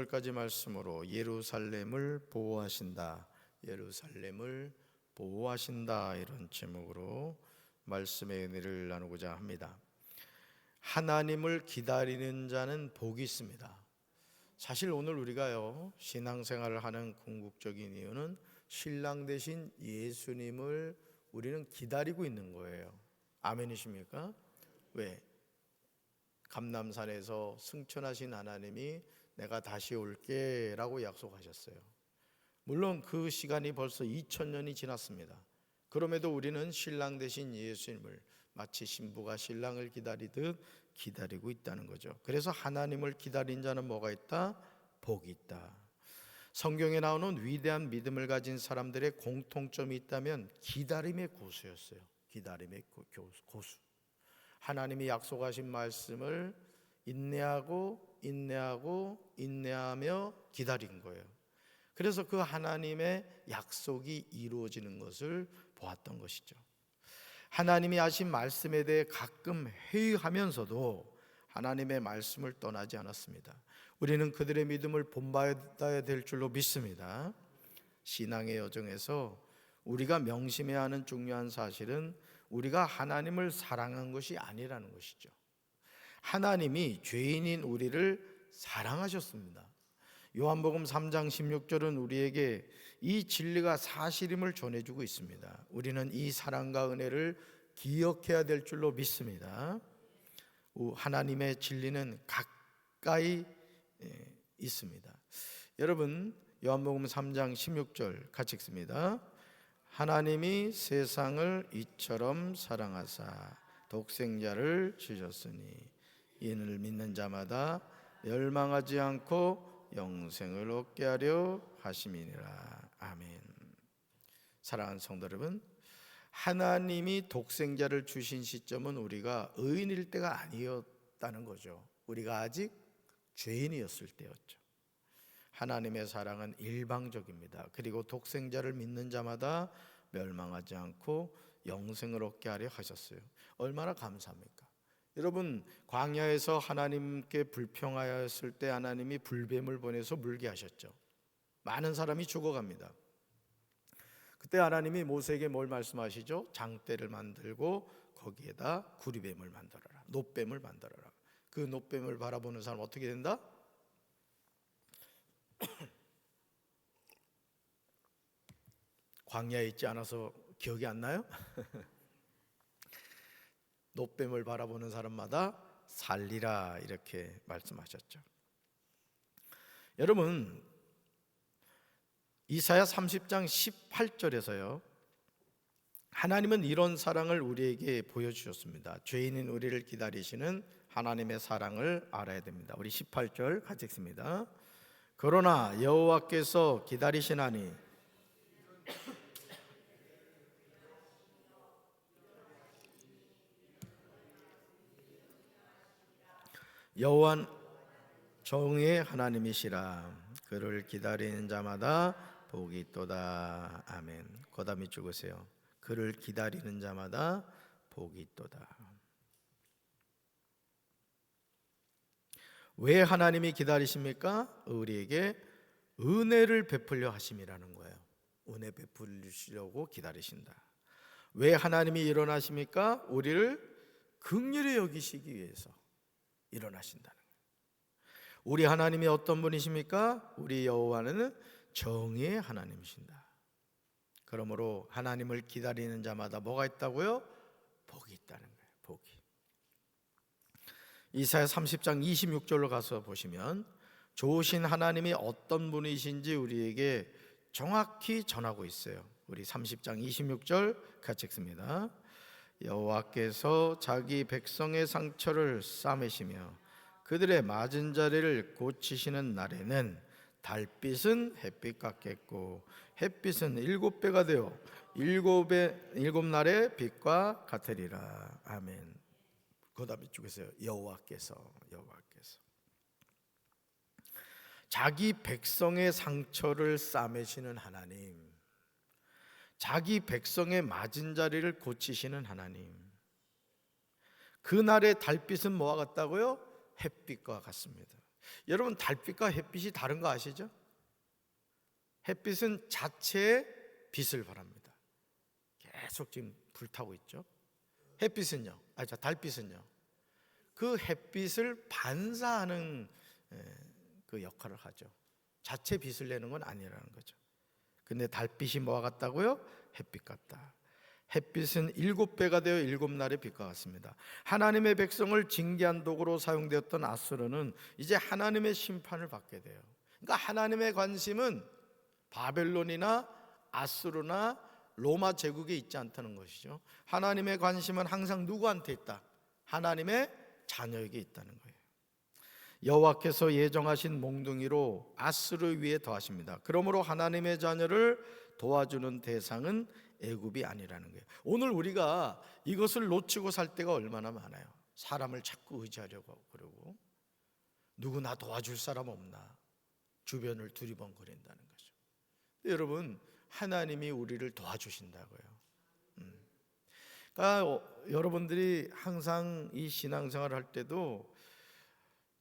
오늘까지 말씀으로 예루살렘을 보호하신다, 예루살렘을 보호하신다, 이런 제목으로 말씀의 은혜를 나누고자 합니다. 하나님을 기다리는 자는 복이 있습니다. 사실 오늘 우리가요, 신앙생활을 하는 궁극적인 이유는 신랑 되신 예수님을 우리는 기다리고 있는 거예요. 아멘이십니까? 왜? 감람산에서 승천하신 하나님이 내가 다시 올게 라고 약속하셨어요. 물론 그 시간이 벌써 2000년이 지났습니다. 그럼에도 우리는 신랑 되신 예수님을 마치 신부가 신랑을 기다리듯 기다리고 있다는 거죠. 그래서 하나님을 기다린 자는 뭐가 있다? 복이 있다. 성경에 나오는 위대한 믿음을 가진 사람들의 공통점이 있다면 기다림의 고수였어요. 기다림의 고수. 하나님이 약속하신 말씀을 인내하며 기다린 거예요. 그래서 그 하나님의 약속이 이루어지는 것을 보았던 것이죠. 하나님이 하신 말씀에 대해 가끔 회의하면서도 하나님의 말씀을 떠나지 않았습니다. 우리는 그들의 믿음을 본받아야 될 줄로 믿습니다. 신앙의 여정에서 우리가 명심해야 하는 중요한 사실은 우리가 하나님을 사랑한 것이 아니라는 것이죠. 하나님이 죄인인 우리를 사랑하셨습니다. 요한복음 3장 16절은 우리에게 이 진리가 사실임을 전해주고 있습니다. 우리는 이 사랑과 은혜를 기억해야 될 줄로 믿습니다. 하나님의 진리는 가까이 있습니다. 여러분, 요한복음 3장 16절 같이 읽습니다. 하나님이 세상을 이처럼 사랑하사 독생자를 주셨으니 이를 믿는 자마다 멸망하지 않고 영생을 얻게 하려 하심이니라. 아멘. 사랑하는 성도 여러분, 하나님이 독생자를 주신 시점은 우리가 의인일 때가 아니었다는 거죠. 우리가 아직 죄인이었을 때였죠. 하나님의 사랑은 일방적입니다. 그리고 독생자를 믿는 자마다 멸망하지 않고 영생을 얻게 하려 하셨어요. 얼마나 감사합니까? 여러분, 광야에서 하나님께 불평하였을 때 하나님이 불뱀을 보내서 물게 하셨죠. 많은 사람이 죽어갑니다. 그때 하나님이 모세에게 뭘 말씀하시죠? 장대를 만들고 거기에다 구리뱀을 만들어라, 놋뱀을 만들어라. 그 놋뱀을 바라보는 사람 어떻게 된다? 광야에 있지 않아서 기억이 안 나요? 놋뱀을 바라보는 사람마다 살리라, 이렇게 말씀하셨죠. 여러분, 이사야 30장 18절에서요, 하나님은 이런 사랑을 우리에게 보여주셨습니다. 죄인인 우리를 기다리시는 하나님의 사랑을 알아야 됩니다. 우리 18절 같이 읽습니다. 그러나 여호와께서 기다리시나니 여호와는 정의의 하나님이시라. 그를 기다리는 자마다 복이 있도다. 아멘. 거다 밑줄 그으세요. 그를 기다리는 자마다 복이 있도다. 왜 하나님이 기다리십니까? 우리에게 은혜를 베풀려 하심이라는 거예요. 은혜 베풀시려고 기다리신다. 왜 하나님이 일어나십니까? 우리를 긍휼히 여기시기 위해서 일어나신다는 거예요. 우리 하나님이 어떤 분이십니까? 우리 여호와는 정의의 하나님이신다. 그러므로 하나님을 기다리는 자마다 뭐가 있다고요? 복이 있다는 거예요. 복이. 이사야 30장 26절로 가서 보시면 좋으신 하나님이 어떤 분이신지 우리에게 정확히 전하고 있어요. 우리 30장 26절 같이 읽습니다. 여호와께서 자기 백성의 상처를 싸매시며 그들의 맞은 자리를 고치시는 날에는 달빛은 햇빛 같겠고 햇빛은 7배가 되어 7날의 빛과 같으리라. 아멘. 그 다음에 쪽에서요, 여호와께서 자기 백성의 상처를 싸매시는 하나님, 자기 백성의 맞은 자리를 고치시는 하나님. 그날의 달빛은 뭐와 같다고요? 햇빛과 같습니다. 여러분, 달빛과 햇빛이 다른 거 아시죠? 햇빛은 자체의 빛을 발합니다. 계속 지금 불타고 있죠. 햇빛은요, 달빛은요, 그 햇빛을 반사하는 그 역할을 하죠. 자체 빛을 내는 건 아니라는 거죠. 근데 달빛이 뭐와 같다고요? 햇빛 같다. 햇빛은 7배가 되어 7날의 빛과 같습니다. 하나님의 백성을 징계한 도구로 사용되었던 아수르는 이제 하나님의 심판을 받게 돼요. 그러니까 하나님의 관심은 바벨론이나 아수르나 로마 제국에 있지 않다는 것이죠. 하나님의 관심은 항상 누구한테 있다? 하나님의 자녀에게 있다는 거예요. 여호와께서 예정하신 몽둥이로 아수르 위에 더하십니다. 그러므로 하나님의 자녀를 도와주는 대상은 애굽이 아니라는 거예요. 오늘 우리가 이것을 놓치고 살 때가 얼마나 많아요. 사람을 자꾸 의지하려고 그러고, 누구 나 도와줄 사람 없나, 주변을 두리번거린다는 거죠. 여러분, 하나님이 우리를 도와주신다고요. 그러니까 여러분들이 항상 이 신앙생활을 할 때도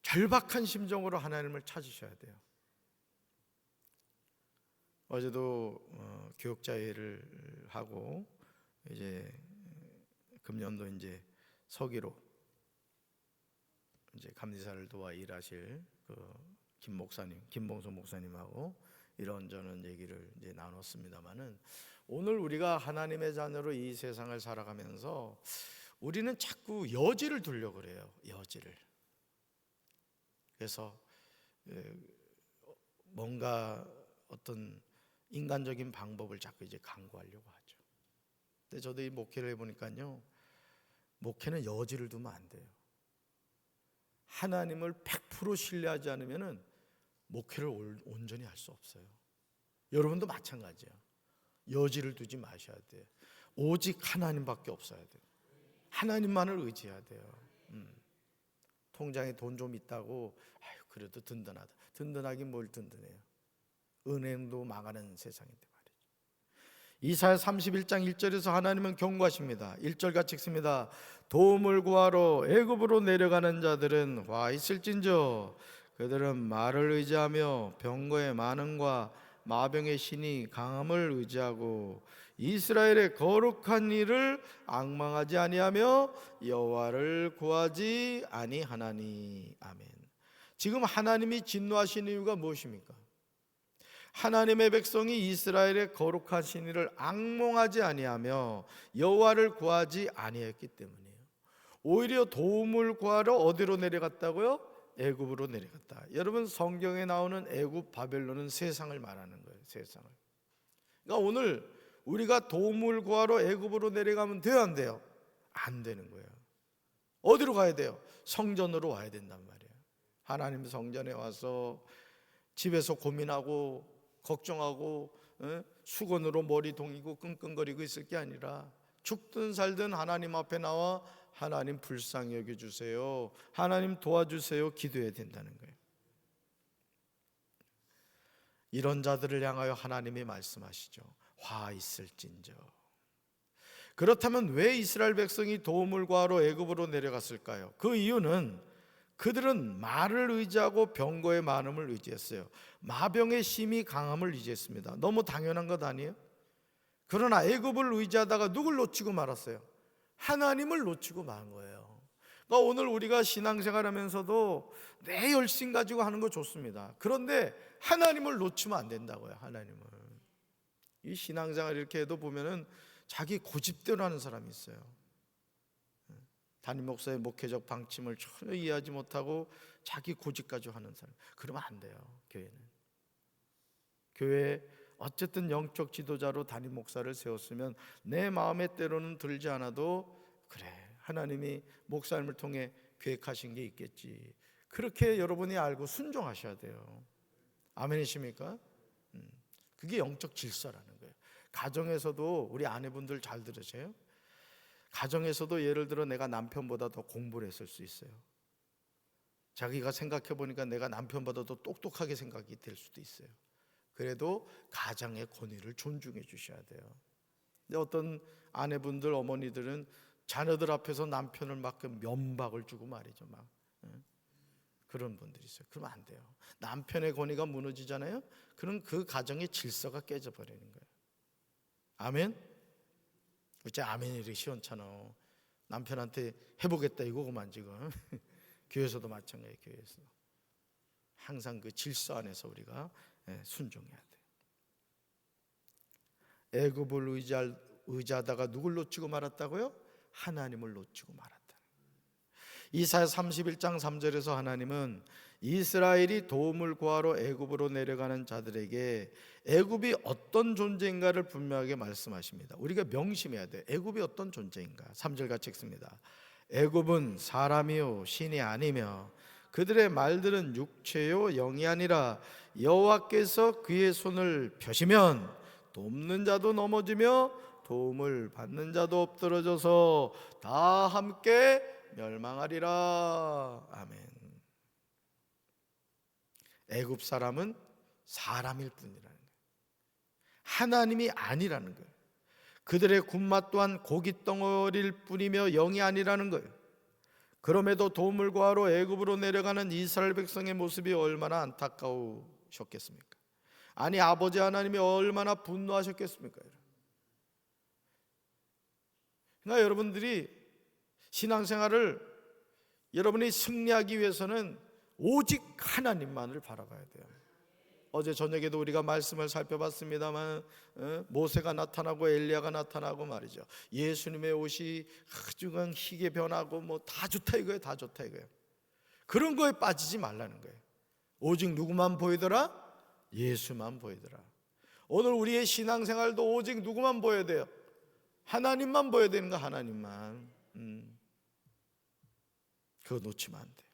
절박한 심정으로 하나님을 찾으셔야 돼요. 어제도 교육자회를 하고 이제 금년도 이제 서기로 이제 감리사를 도와 일하실 그 김 목사님, 김봉수 목사님하고 이런저런 얘기를 이제 나눴습니다만은, 오늘 우리가 하나님의 자녀로 이 세상을 살아가면서 우리는 자꾸 여지를 두려고 그래요. 여지를. 그래서 뭔가 어떤 인간적인 방법을 자꾸 이제 강구하려고 하죠. 근데 저도 이 목회를 해보니까요, 목회는 여지를 두면 안 돼요. 하나님을 100% 신뢰하지 않으면은 목회를 온전히 할 수 없어요. 여러분도 마찬가지예요. 여지를 두지 마셔야 돼요. 오직 하나님밖에 없어야 돼요. 하나님만을 의지해야 돼요. 통장에 돈 좀 있다고 그래도 든든하다. 든든하긴 뭘 든든해요. 은행도 망하는 세상인데 말이죠. 이사야 31장 1절에서 하나님은 경고하십니다. 1절 같이 읽습니다. 도움을 구하러 애굽으로 내려가는 자들은 와 있을진저, 그들은 말을 의지하며 병거의 많음과 마병의 신이 강함을 의지하고 이스라엘의 거룩한 일을 앙망하지 아니하며 여호와를 구하지 아니하나니. 아멘. 지금 하나님이 진노하신 이유가 무엇입니까? 하나님의 백성이 이스라엘의 거룩하신 이를 앙몽하지 아니하며 여호와를 구하지 아니했기 때문이에요. 오히려 도움을 구하러 어디로 내려갔다고요? 애굽으로 내려갔다. 여러분, 성경에 나오는 애굽, 바벨론은 세상을 말하는 거예요. 세상을. 그러니까 오늘 우리가 도움을 구하러 애굽으로 내려가면 돼요, 안 돼요? 안 되는 거예요. 어디로 가야 돼요? 성전으로 와야 된단 말이에요. 하나님 성전에 와서 집에서 고민하고 걱정하고 수건으로 머리 동이고 끙끙거리고 있을 게 아니라 죽든 살든 하나님 앞에 나와 하나님 불쌍히 여겨주세요, 하나님 도와주세요 기도해야 된다는 거예요. 이런 자들을 향하여 하나님이 말씀하시죠. 화 있을진저. 그렇다면 왜 이스라엘 백성이 도움을 구하러 애굽으로 내려갔을까요? 그 이유는 그들은 말을 의지하고 병거의 많음을 의지했어요. 마병의 심이 강함을 의지했습니다. 너무 당연한 것 아니에요? 그러나 애굽을 의지하다가 누굴 놓치고 말았어요? 하나님을 놓치고 만 거예요. 그러니까 오늘 우리가 신앙생활하면서도 내 열심 가지고 하는 거 좋습니다. 그런데 하나님을 놓치면 안 된다고요. 하나님을. 이 신앙생활 이렇게 해도 보면은 자기 고집대로 하는 사람이 있어요. 담임 목사의 목회적 방침을 전혀 이해하지 못하고 자기 고집 가지고 하는 사람, 그러면 안 돼요. 교회는. 교회에 어쨌든 영적 지도자로 담임 목사를 세웠으면 내 마음의 때로는 들지 않아도 그래, 하나님이 목사님을 통해 계획하신 게 있겠지, 그렇게 여러분이 알고 순종하셔야 돼요. 아멘이십니까? 그게 영적 질서라는 거예요. 가정에서도 우리 아내분들 잘 들으세요. 가정에서도 예를 들어 내가 남편보다 더 공부를 했을 수 있어요. 자기가 생각해 보니까 내가 남편보다 더 똑똑하게 생각이 될 수도 있어요. 그래도 가장의 권위를 존중해 주셔야 돼요. 근데 어떤 아내분들, 어머니들은 자녀들 앞에서 남편을 막 면박을 주고 말이죠. 막 그런 분들이 있어요. 그러면 안 돼요. 남편의 권위가 무너지잖아요. 그럼 그 가정의 질서가 깨져버리는 거예요. 아멘? 어째 아멘이 이렇게 시원찮아. 남편한테 해보겠다 이거구만 지금. 교회에서도 마찬가지예요. 교회에서 항상 그 질서 안에서 우리가 순종해야 돼요. 애굽을 의지하다가 누굴 놓치고 말았다고요? 하나님을 놓치고 말았다. 이사야 31장 3절에서 하나님은 이스라엘이 도움을 구하러 애굽으로 내려가는 자들에게 애굽이 어떤 존재인가를 분명하게 말씀하십니다. 우리가 명심해야 돼요. 애굽이 어떤 존재인가. 3절 같이 읽습니다. 애굽은 사람이요 신이 아니며 그들의 말들은 육체요 영이 아니라 여호와께서 그의 손을 펴시면 돕는 자도 넘어지며 도움을 받는 자도 엎드러져서 다 함께 멸망하리라. 아멘. 애굽 사람은 사람일 뿐이라는 거예요. 하나님이 아니라는 거예요. 그들의 군맛 또한 고깃덩어리일 뿐이며 영이 아니라는 거예요. 그럼에도 도움을 구하러 애굽으로 내려가는 이스라엘 백성의 모습이 얼마나 안타까우셨겠습니까? 아니 아버지 하나님이 얼마나 분노하셨겠습니까? 그러니까 여러분들이 신앙생활을 여러분이 승리하기 위해서는 오직 하나님만을 바라봐야 돼요. 어제 저녁에도 우리가 말씀을 살펴봤습니다만 모세가 나타나고 엘리야가 나타나고 말이죠. 예수님의 옷이 아주 희게 변하고 뭐 다 좋다 이거예요. 다 좋다 이거예요. 그런 거에 빠지지 말라는 거예요. 오직 누구만 보이더라? 예수만 보이더라. 오늘 우리의 신앙생활도 오직 누구만 보여야 돼요? 하나님만 보여야 되는 거. 하나님만. 그거 놓치면 안 돼요.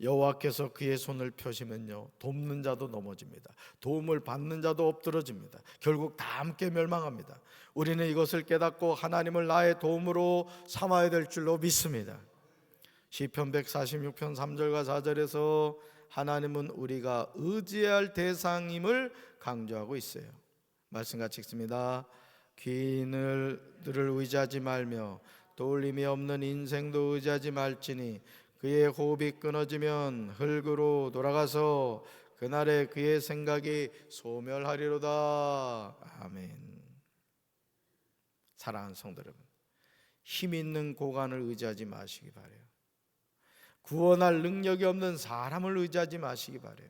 여호와께서 그의 손을 펴시면요 돕는 자도 넘어집니다. 도움을 받는 자도 엎드러집니다. 결국 다 함께 멸망합니다. 우리는 이것을 깨닫고 하나님을 나의 도움으로 삼아야 될 줄로 믿습니다. 시편 146편 3절과 4절에서 하나님은 우리가 의지해야 할 대상임을 강조하고 있어요. 말씀 같이 읽습니다. 귀인들을 의지하지 말며 떠올림이 없는 인생도 의지하지 말지니 그의 호흡이 끊어지면 흙으로 돌아가서 그날에 그의 생각이 소멸하리로다. 아멘. 사랑하는 성도 여러분, 힘 있는 고관을 의지하지 마시기 바라요. 구원할 능력이 없는 사람을 의지하지 마시기 바라요.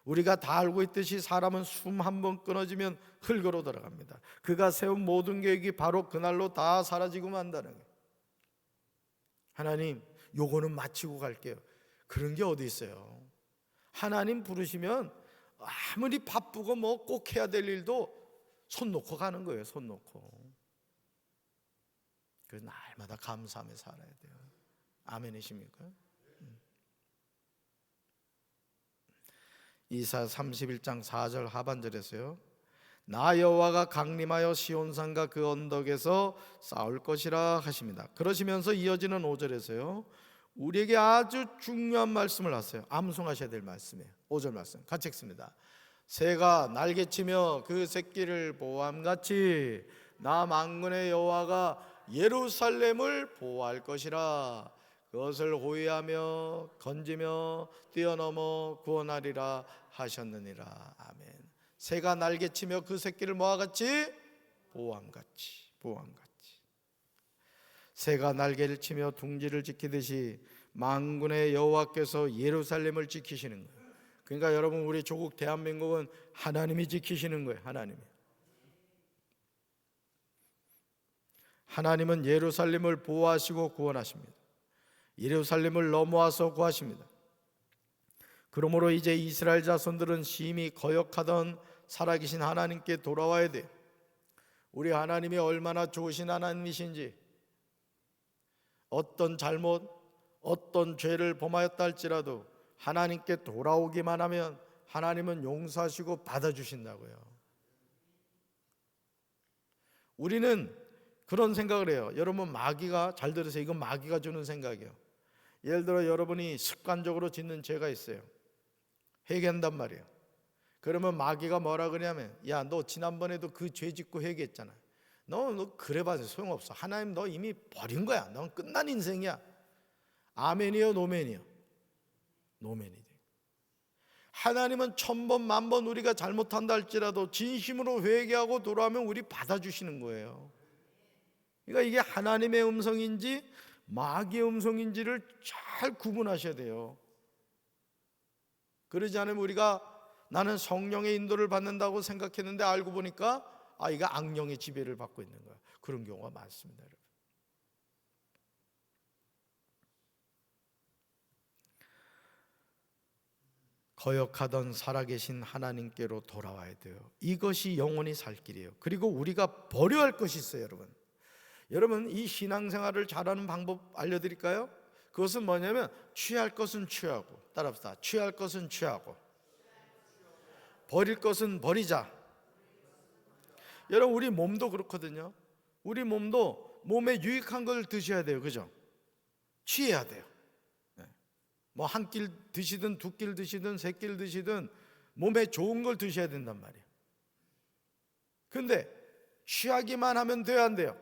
우리가 다 알고 있듯이 사람은 숨 한 번 끊어지면 흙으로 돌아갑니다. 그가 세운 모든 계획이 바로 그날로 다 사라지고 만다는 거예요. 하나님 요거는 마치고 갈게요. 그런 게 어디 있어요? 하나님 부르시면 아무리 바쁘고 뭐 꼭 해야 될 일도 손 놓고 가는 거예요. 손 놓고. 그래서 날마다 감사하며 살아야 돼요. 아멘이십니까? 이사야 31장 4절 하반절에서요 나 여호와가 강림하여 시온산과 그 언덕에서 싸울 것이라 하십니다. 그러시면서 이어지는 5절에서요 우리에게 아주 중요한 말씀을 하세요. 암송하셔야 될 말씀이에요. 5절 말씀 같이 읽습니다. 새가 날개치며 그 새끼를 보호함같이 나 만군의 여호와가 예루살렘을 보호할 것이라. 그것을 호위하며 건지며 뛰어넘어 구원하리라 하셨느니라. 아멘. 새가 날개치며 그 새끼를 뭐와 같이? 보호함같이. 보호함같이. 새가 날개를 치며 둥지를 지키듯이 만군의 여호와께서 예루살렘을 지키시는 거예요. 그러니까 여러분 우리 조국 대한민국은 하나님이 지키시는 거예요. 하나님은 예루살렘을 보호하시고 구원하십니다. 예루살렘을 넘어와서 구하십니다. 그러므로 이제 이스라엘 자손들은 심히 거역하던 살아계신 하나님께 돌아와야 돼요. 우리 하나님이 얼마나 좋으신 하나님이신지, 어떤 잘못, 어떤 죄를 범하였다 할지라도 하나님께 돌아오기만 하면 하나님은 용서하시고 받아주신다고요. 우리는 그런 생각을 해요. 여러분 마귀가, 잘 들으세요. 이건 마귀가 주는 생각이에요. 예를 들어 여러분이 습관적으로 짓는 죄가 있어요. 회개한단 말이에요. 그러면 마귀가 뭐라 그러냐면 야, 너 지난번에도 그 죄 짓고 회개했잖아. 너 그래봐도 소용없어. 하나님 너 이미 버린 거야. 넌 끝난 인생이야. 아멘이요, 노멘이요? 노멘이 돼요. 하나님은 1000번, 10,000번 우리가 잘못한다 할지라도 진심으로 회개하고 돌아오면 우리 받아주시는 거예요. 그러니까 이게 하나님의 음성인지 마귀의 음성인지를 잘 구분하셔야 돼요. 그러지 않으면 우리가 나는 성령의 인도를 받는다고 생각했는데 알고 보니까 이거 악령의 지배를 받고 있는 거야. 그런 경우가 많습니다, 여러분. 거역하던 살아계신 하나님께로 돌아와야 돼요. 이것이 영원히 살 길이에요. 그리고 우리가 버려야 할 것이 있어요, 여러분. 여러분, 이 신앙생활을 잘하는 방법 알려드릴까요? 그것은 뭐냐면 취할 것은 취하고, 따라합시다. 취할 것은 취하고, 버릴 것은 버리자. 여러분, 우리 몸도 그렇거든요. 우리 몸도 몸에 유익한 걸 드셔야 돼요, 그죠? 취해야 돼요. 뭐 한 끼 드시든 두 끼 드시든 세 끼 드시든 몸에 좋은 걸 드셔야 된단 말이에요. 근데 취하기만 하면 돼요, 안 돼요?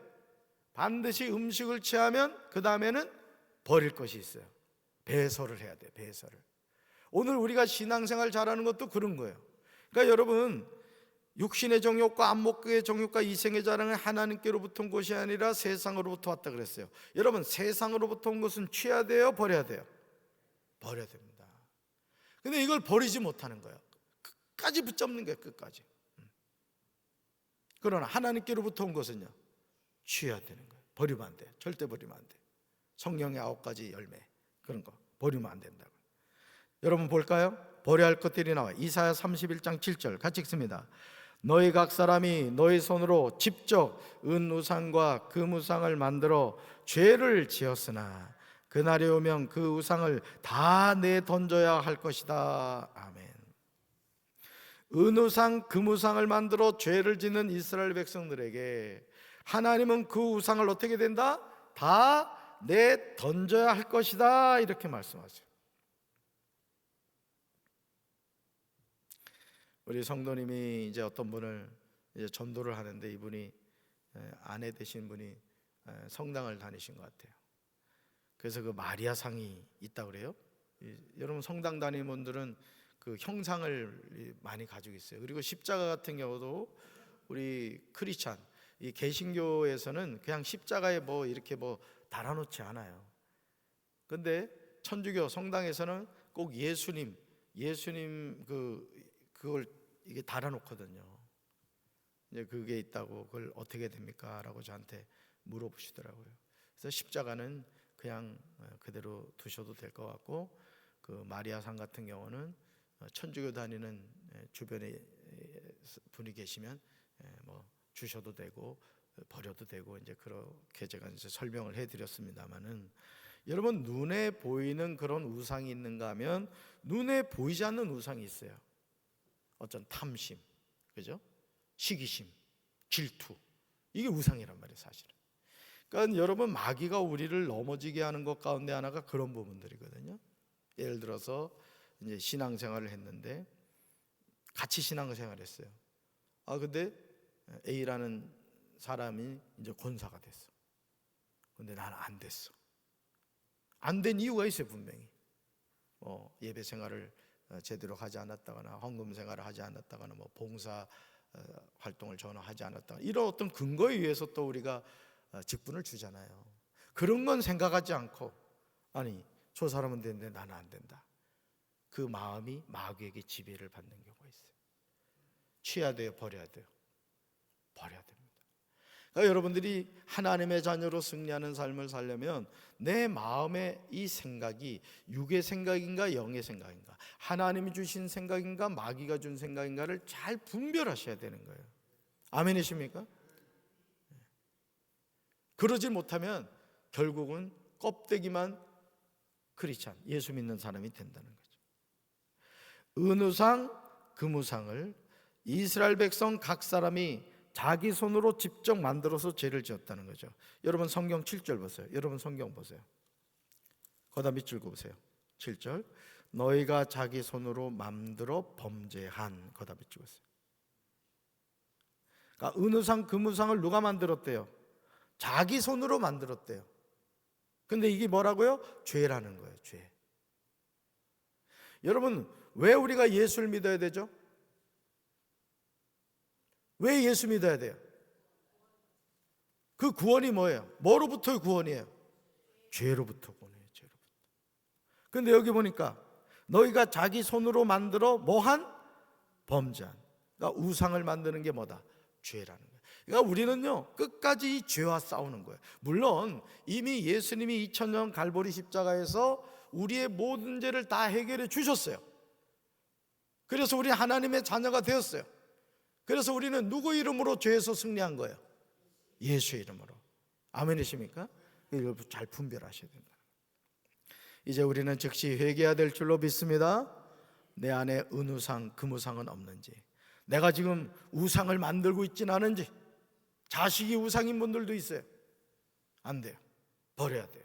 반드시 음식을 취하면 그 다음에는 버릴 것이 있어요. 배설을 해야 돼요, 배설을. 오늘 우리가 신앙생활 잘하는 것도 그런 거예요. 그러니까 여러분, 육신의 정욕과 안목의 정욕과 이생의 자랑은 하나님께로부터 온 것이 아니라 세상으로부터 왔다 그랬어요. 여러분, 세상으로부터 온 것은 취해야 돼요, 버려야 돼요? 버려야 됩니다. 근데 이걸 버리지 못하는 거예요. 끝까지 붙잡는 거예요, 끝까지. 그러나 하나님께로부터 온 것은요, 취해야 되는 거예요. 버리면 안 돼. 절대 버리면 안 돼. 성령의 9가지 열매, 그런 거 버리면 안 된다고. 여러분 볼까요? 버려야 할 것들이 나와요. 이사야 31장 7절 같이 읽습니다. 너희 각 사람이 너희 손으로 직접 은우상과 금우상을 만들어 죄를 지었으나 그날이 오면 그 우상을 다 내던져야 할 것이다. 아멘. 은우상, 금우상을 만들어 죄를 짓는 이스라엘 백성들에게 하나님은 그 우상을 어떻게 된다? 다 내던져야 할 것이다, 이렇게 말씀하세요. 우리 성도님이 이제 어떤 분을 이제 전도를 하는데, 이분이 아내 되신 분이 성당을 다니신 것 같아요. 그래서 그 마리아상이 있다고 그래요. 여러분, 성당 다니는 분들은 그 형상을 많이 가지고 있어요. 그리고 십자가 같은 경우도 우리 크리스찬, 이 개신교에서는 그냥 십자가에 뭐 이렇게 뭐 달아놓지 않아요. 근데 천주교 성당에서는 꼭 예수님 그걸 이게 달아놓거든요. 이제 그게 있다고, 그걸 어떻게 됩니까? 라고 저한테 물어보시더라고요. 그래서 십자가는 그냥 그대로 두셔도 될 것 같고, 그 마리아상 같은 경우는 천주교 다니는 주변에 분이 계시면 뭐 주셔도 되고 버려도 되고, 이제 그렇게 제가 이제 설명을 해드렸습니다만은, 여러분, 눈에 보이는 그런 우상이 있는가 하면 눈에 보이지 않는 우상이 있어요. 어떤 탐심, 그죠? 시기심, 질투, 이게 우상이란 말이에요, 사실은. 그러니까 여러분, 마귀가 우리를 넘어지게 하는 것 가운데 하나가 그런 부분들이거든요. 예를 들어서 이제 신앙생활을 했는데 같이 신앙생활을 했어요. 근데 A라는 사람이 이제 권사가 됐어. 근데 나는 안 됐어. 안 된 이유가 있어요, 분명히. 예배 생활을 제대로 하지 않았다거나, 헌금 생활을 하지 않았다거나, 뭐 봉사 활동을 전혀 하지 않았다거나, 이런 어떤 근거에 의해서 또 우리가 직분을 주잖아요. 그런 건 생각하지 않고, 아니, 저 사람은 되는데 나는 안 된다. 그 마음이 마귀에게 지배를 받는 경우가 있어요. 취해야 돼요, 버려야 돼요? 버려야 됩니다. 그러니까 여러분들이 하나님의 자녀로 승리하는 삶을 살려면 내 마음의 이 생각이 육의 생각인가 영의 생각인가, 하나님이 주신 생각인가 마귀가 준 생각인가를 잘 분별하셔야 되는 거예요. 아멘이십니까? 그러지 못하면 결국은 껍데기만 크리스찬, 예수 믿는 사람이 된다는 거죠. 은우상, 금우상을 이스라엘 백성 각 사람이 자기 손으로 직접 만들어서 죄를 지었다는 거죠. 여러분 성경 7절 보세요. 여러분 성경 보세요. 거다 밑줄 그으세요. 7절. 너희가 자기 손으로 만들어 범죄한, 거다 밑줄 그으세요. 그러니까 은우상, 금우상을 누가 만들었대요? 자기 손으로 만들었대요. 근데 이게 뭐라고요? 죄라는 거예요. 죄. 여러분, 왜 우리가 예수를 믿어야 되죠? 왜 예수 믿어야 돼요? 그 구원이 뭐예요? 뭐로부터의 구원이에요? 죄로부터 구원이에요. 죄로부터. 근데 여기 보니까 너희가 자기 손으로 만들어 뭐한? 범죄한. 그러니까 우상을 만드는 게 뭐다? 죄라는 거예요. 그러니까 우리는요 끝까지 이 죄와 싸우는 거예요. 물론 이미 예수님이 2000년 갈보리 십자가에서 우리의 모든 죄를 다 해결해 주셨어요. 그래서 우리 하나님의 자녀가 되었어요. 그래서 우리는 누구 이름으로 죄에서 승리한 거예요? 예수 이름으로. 아멘이십니까? 이걸 잘 분별하셔야 된다. 이제 우리는 즉시 회개해야 될 줄로 믿습니다. 내 안에 은우상, 금우상은 없는지, 내가 지금 우상을 만들고 있지는 않은지. 자식이 우상인 분들도 있어요. 안 돼요. 버려야 돼요.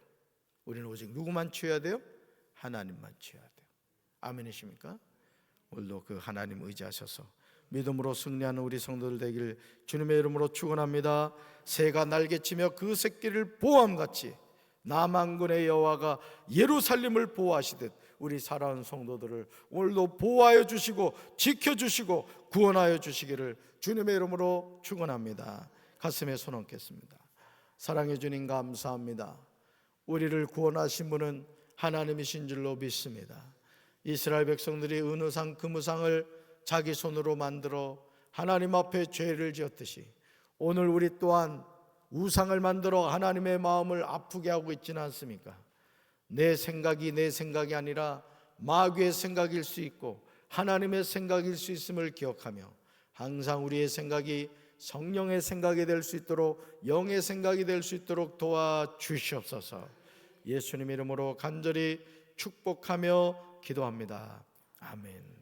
우리는 오직 누구만 취해야 돼요? 하나님만 취해야 돼요. 아멘이십니까? 오늘도 그 하나님 의지하셔서 믿음으로 승리하는 우리 성도들 되길 주님의 이름으로 축원합니다. 새가 날개치며 그 새끼를 보호함같이 남한군의 여호와가 예루살렘을 보호하시듯 우리 살아온 성도들을 오늘도 보호하여 주시고 지켜주시고 구원하여 주시기를 주님의 이름으로 축원합니다. 가슴에 손 얹겠습니다. 사랑해 주님 감사합니다. 우리를 구원하신 분은 하나님이신 줄로 믿습니다. 이스라엘 백성들이 은우상 금우상을 자기 손으로 만들어 하나님 앞에 죄를 지었듯이 오늘 우리 또한 우상을 만들어 하나님의 마음을 아프게 하고 있지는 않습니까? 내 생각이 아니라 마귀의 생각일 수 있고 하나님의 생각일 수 있음을 기억하며 항상 우리의 생각이 성령의 생각이 될 수 있도록, 영의 생각이 될 수 있도록 도와주시옵소서. 예수님 이름으로 간절히 축복하며 기도합니다. 아멘.